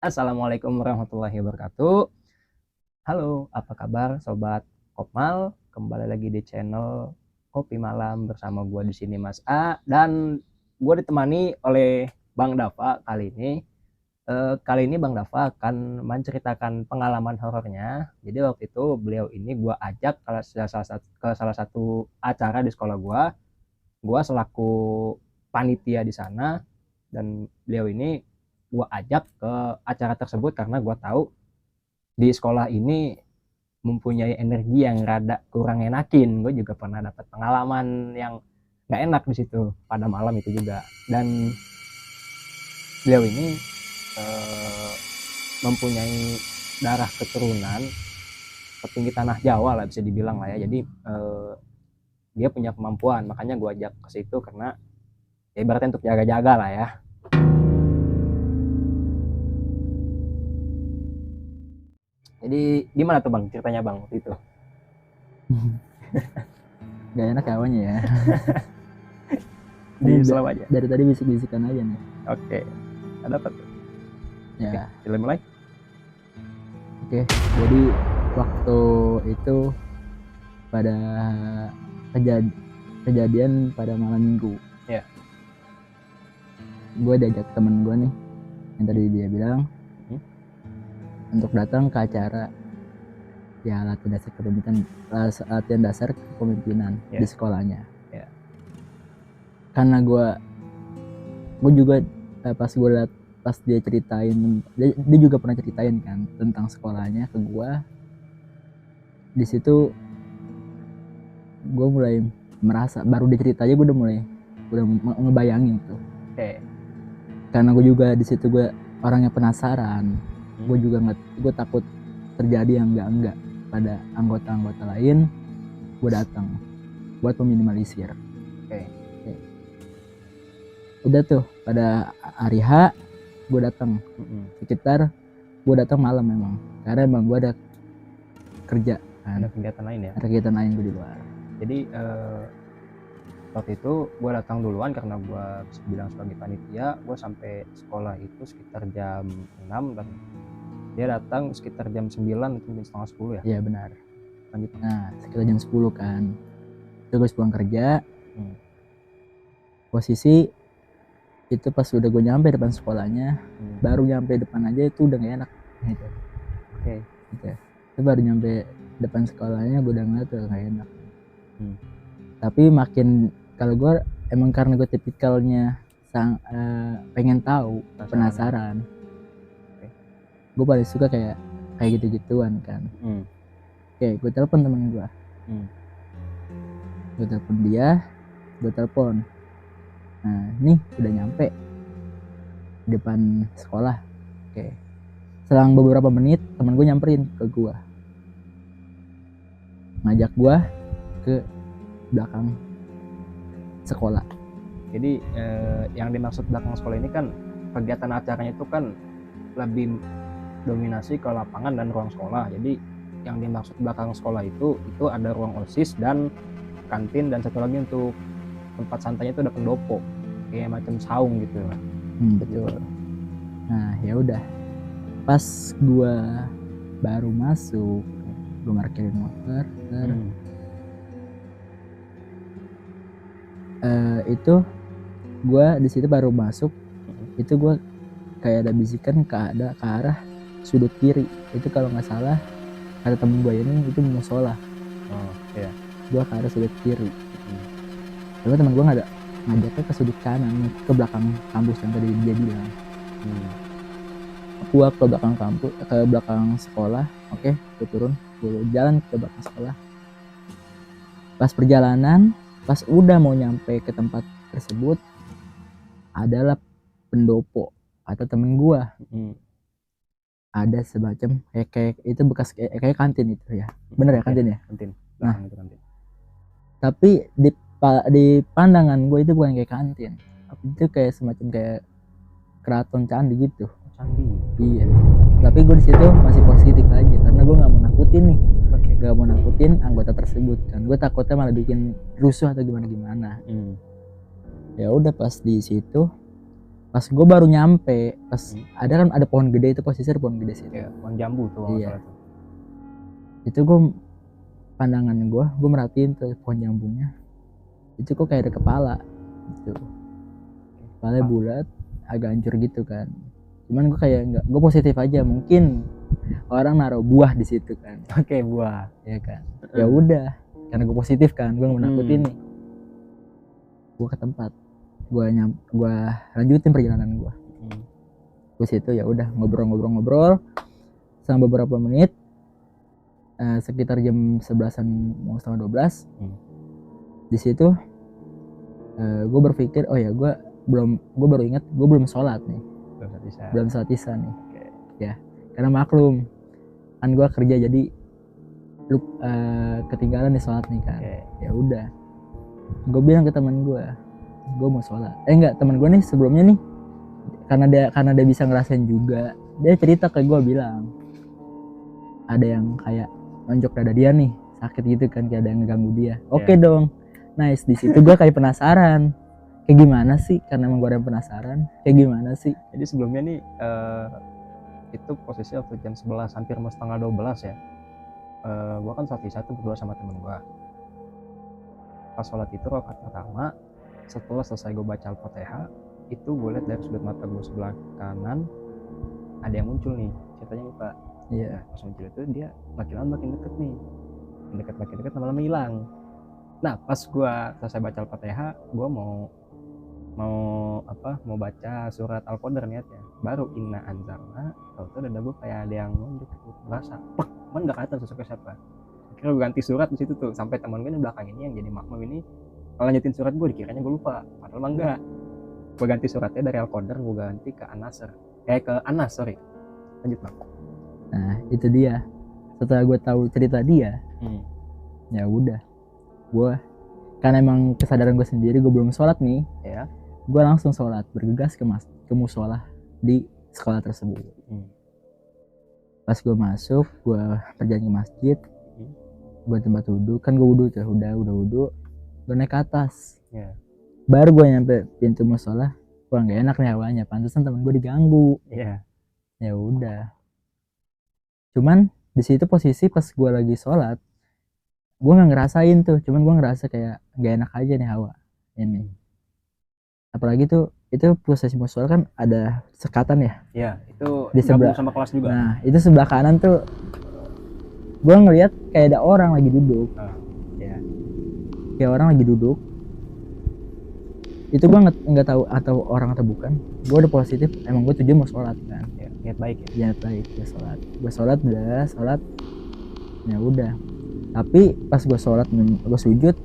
Assalamualaikum warahmatullahi wabarakatuh. Halo, apa kabar sobat Kopmal? Kembali lagi di channel Kopi Malam bersama gue di sini Mas A, dan gue ditemani oleh Bang Dava kali ini. Kali ini Bang Dava akan menceritakan pengalaman horornya. Jadi waktu itu beliau ini gue ajak ke salah satu acara di sekolah gue. Gue selaku panitia di sana, dan beliau ini gue ajak ke acara tersebut karena gue tahu di sekolah ini mempunyai energi yang rada kurang enakin. Gue juga pernah dapat pengalaman yang nggak enak di situ pada malam itu juga. Dan beliau ini eh, mempunyai darah keturunan petinggi tanah Jawa lah, bisa dibilang lah ya. Jadi dia punya kemampuan, makanya gue ajak ke situ karena ya ibaratnya untuk jaga-jaga lah ya. Jadi gimana tuh Bang ceritanya Bang waktu itu? Gak enak kawannya ya. Di Ini Slow aja. dari tadi bisik-bisikan aja nih. Oke. Ada apa tuh? Oke, Ya, kita mulai. oke. Jadi waktu itu pada kejadian pada malam minggu. Ya. Gue diajak temen gue nih, yang tadi dia bilang, untuk datang ke acara ya latihan dasar kepemimpinan di sekolahnya. Ya. Karena gue juga pas dia ceritain, dia juga pernah ceritain kan tentang sekolahnya ke gue. Di situ gue mulai merasa, baru diceritain aja gue udah ngebayangin tuh. Karena gue juga di situ gue orangnya penasaran. Gue juga gue takut terjadi yang enggak pada anggota-anggota lain. Gue datang buat meminimalisir. Udah tuh pada hari H gue datang. Sekitar gue datang malam memang, karena emang gue ada kerja kan. Ada kegiatan lain ya? Ada kegiatan lain gue di luar. Jadi waktu itu gue datang duluan karena gue bilang sebagai panitia. Gue sampai sekolah itu sekitar jam 6 dan dia datang sekitar jam 9 atau jam setengah 10 ya? Iya benar. Lanjut. Nah sekitar jam 10 kan, itu gue pulang kerja. Posisi itu pas udah gue nyampe depan sekolahnya, baru nyampe depan aja itu udah gak enak gitu. Gitu. Itu baru nyampe depan sekolahnya gue udah ngeliat udah gak enak. Tapi makin, kalau gue emang karena gue tipikalnya pengen tahu, penasaran. Gue paling suka kayak gitu-gituan kan. Oke, gue telepon temen gue. Gue telepon dia, gue telepon. Nah, nih udah nyampe depan sekolah. Oke. Selang beberapa menit, temen gue nyamperin ke gue, ngajak gue ke belakang sekolah. Jadi yang dimaksud belakang sekolah ini kan kegiatan acaranya itu kan lebih dominasi ke lapangan dan ruang sekolah. Jadi yang dimaksud belakang sekolah itu ada ruang OSIS dan kantin, dan satu lagi untuk tempat santainya itu ada pendopo, kayak macam saung gitu. Betul. Nah ya udah, pas gue baru masuk, gue parkirin motor. Itu gue di situ baru masuk, itu gue kayak ada bisikan ke arah sudut kiri. Itu kalau nggak salah kata temen gue ini itu musola. Gue ke arah sudut kiri. Tapi temen gue ngajaknya ke sudut kanan, ke belakang kampus yang tadi dia bilang. Gue ke belakang kampus, ke belakang sekolah. Oke, gue turun, gue jalan ke belakang sekolah. Pas perjalanan, pas udah mau nyampe ke tempat tersebut, adalah pendopo atau temen gue. Ada semacam kayak itu bekas kayak kantin itu ya. Bener ya kantin ya? Kantin. Nah, tapi di pandangan gue itu bukan kayak kantin. Itu kayak semacam kayak keraton candi gitu. Candi. Iya. Tapi gue di situ masih positif aja karena gue nggak mau nakutin nih. Gak mau nakutin anggota tersebut kan. Gue takutnya malah bikin rusuh atau gimana. Ya udah pas di situ Pas gue baru nyampe, pas ada pohon gede, itu posisi ada pohon gede sih. Ya, pohon jambu tuh kalau Iya. salah tuh. Itu gue pandangan gue merhatiin tuh pohon jambunya. Itu kok kayak ada kepala gitu. Kepalanya bulat, agak hancur gitu kan. Cuman gue kayak enggak, gue positif aja, mungkin orang naruh buah di situ kan. Oke, buah. Ya kan. Ya udah, karena gue positif kan, gue nggak nakutin nih. Gue ke tempat, gue lanjutin perjalanan gue. Gue situ ya udah ngobrol selama beberapa menit, sekitar jam 11-an mau setengah 12. Di situ gue berpikir, oh ya gue baru ingat gue belum sholat nih, belum sholat isya nih. Ya karena maklum kan gue kerja, jadi ketinggalan nih sholat nih kan. Ya udah, gue bilang ke teman gue mau sholat. Enggak, teman gue nih sebelumnya nih, karena dia bisa ngerasain juga, dia cerita ke gue, bilang ada yang kayak nonjok dada dia nih, sakit gitu kan, kayak ada yang ngeganggu dia. Oke dong, nice. Di situ gue kayak penasaran, kayak gimana sih, karena emang gue ada penasaran kayak gimana sih. Jadi sebelumnya nih itu posisi waktu jam 11 hampir mau setengah 12 ya. Gue kan sholat isya tuh berdua sama temen gue. Pas sholat itu rakaat pertama, setelah selesai gue baca Al-Fatihah, itu gue lihat dari sudut mata gue sebelah kanan ada yang muncul nih, ceritanya nih Pak. Iya. Pas muncul itu dia makin lama makin deket nih, makin deket lama-lama hilang. Nah pas gue selesai baca Al-Fatihah, gue mau baca surat Al-Qadar niatnya, baru inna anzalna, tau-tau dada gue kayak ada yang nunjuk, berasa pek, cuman gak kelihatan sosoknya siapa. Akhirnya gue ganti surat di situ tuh, sampai teman gue di belakang ini yang jadi makmum ini lanjutin surat gue, dikiranya gue lupa, padahal mah enggak. Gue ganti suratnya dari Al-Qadar, gue ganti ke ke Anas, sorry. Lanjut Bang. Nah itu dia, setelah gue tahu cerita dia, ya udah, gue karena emang kesadaran gue sendiri, gue belum sholat nih ya, gue langsung sholat, bergegas ke musola di sekolah tersebut. Pas gue masuk, gue perjalanan ke masjid, gue tempat wudhu, kan gue wudhu tuh, udah wudhu, gue naik ke atas. Baru gue nyampe pintu musola, gue nggak enak nih hawanya, pantesan temen gue diganggu. Ya udah, cuman di situ posisi pas gue lagi sholat, gue nggak ngerasain tuh, cuman gue ngerasa kayak nggak enak aja nih hawa ini. Apalagi tuh itu posisi musola kan ada sekatan ya. Iya, itu di sebelah sama kelas juga. Nah itu sebelah kanan tuh gue ngeliat kayak ada orang lagi duduk. Kayak orang lagi duduk. Itu gue nggak tahu atau orang atau bukan. Gue udah positif, emang gue tujuan mau sholat kan. Niat baik ya. Niat baik ya sholat. Gue sholat. Ya udah. Tapi pas gue sholat, gue sujud,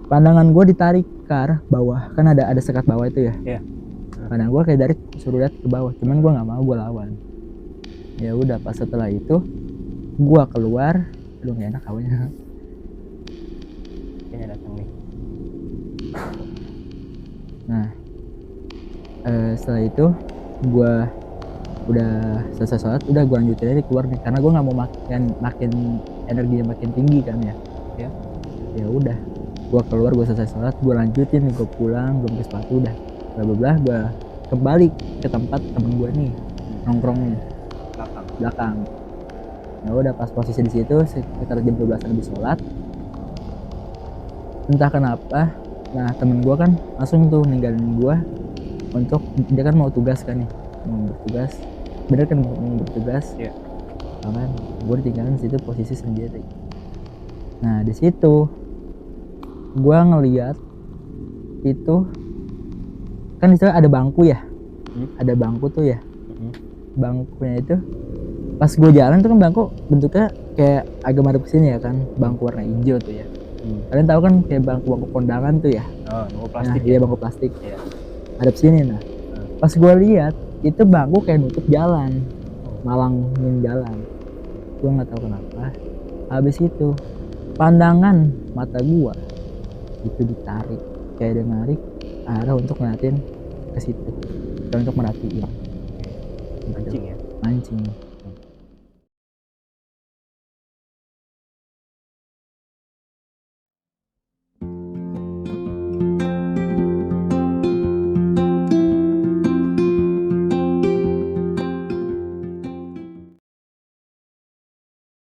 pandangan gue ditarik ke arah bawah, kan ada sekat bawah itu ya. Pandangan gue kayak dari suruh lihat ke bawah, cuman gue nggak mau, gue lawan. Ya udah, pas setelah itu gue keluar, aduh nggak enak hawanya. Kayaknya datang nih. Nah setelah itu gue udah selesai sholat, udah gue lanjutin aja keluar nih, karena gue nggak mau makin energinya makin tinggi kan ya. Ya udah, gue keluar, gue selesai sholat, gue lanjutin nih, gue pulang, gue pakai sepatu, udah bla bla bla, gue kembali ke tempat temen gue nih nongkrong nih belakang. Ya udah, pas posisi di situ sekitar jam 12 habis sholat, entah kenapa, nah temen gue kan langsung tuh ninggalin gue untuk, dia kan mau tugas kan nih, mau bertugas, bener kan mau bertugas. Kan gue ditinggalin di situ posisi sendiri. Nah di situ gue ngeliat itu kan di situ ada bangku ya, ada bangku tuh ya. Bangkunya itu pas gue jalan tuh kan bangku bentuknya kayak agak madep kesini ya kan, bangku warna hijau tuh ya. Kalian tahu kan kayak bangku kondangan tuh ya. Bangku plastik. Nah, iya bangku plastik. Madep sini. Nah pas gue lihat itu bangku kayak nutup jalan, malangin jalan. Gue nggak tahu kenapa. Habis itu pandangan mata gue itu ditarik, kayak dia narik arah untuk ngeliatin ke situ, dan untuk merhatiin. Mancing ya? Mancing.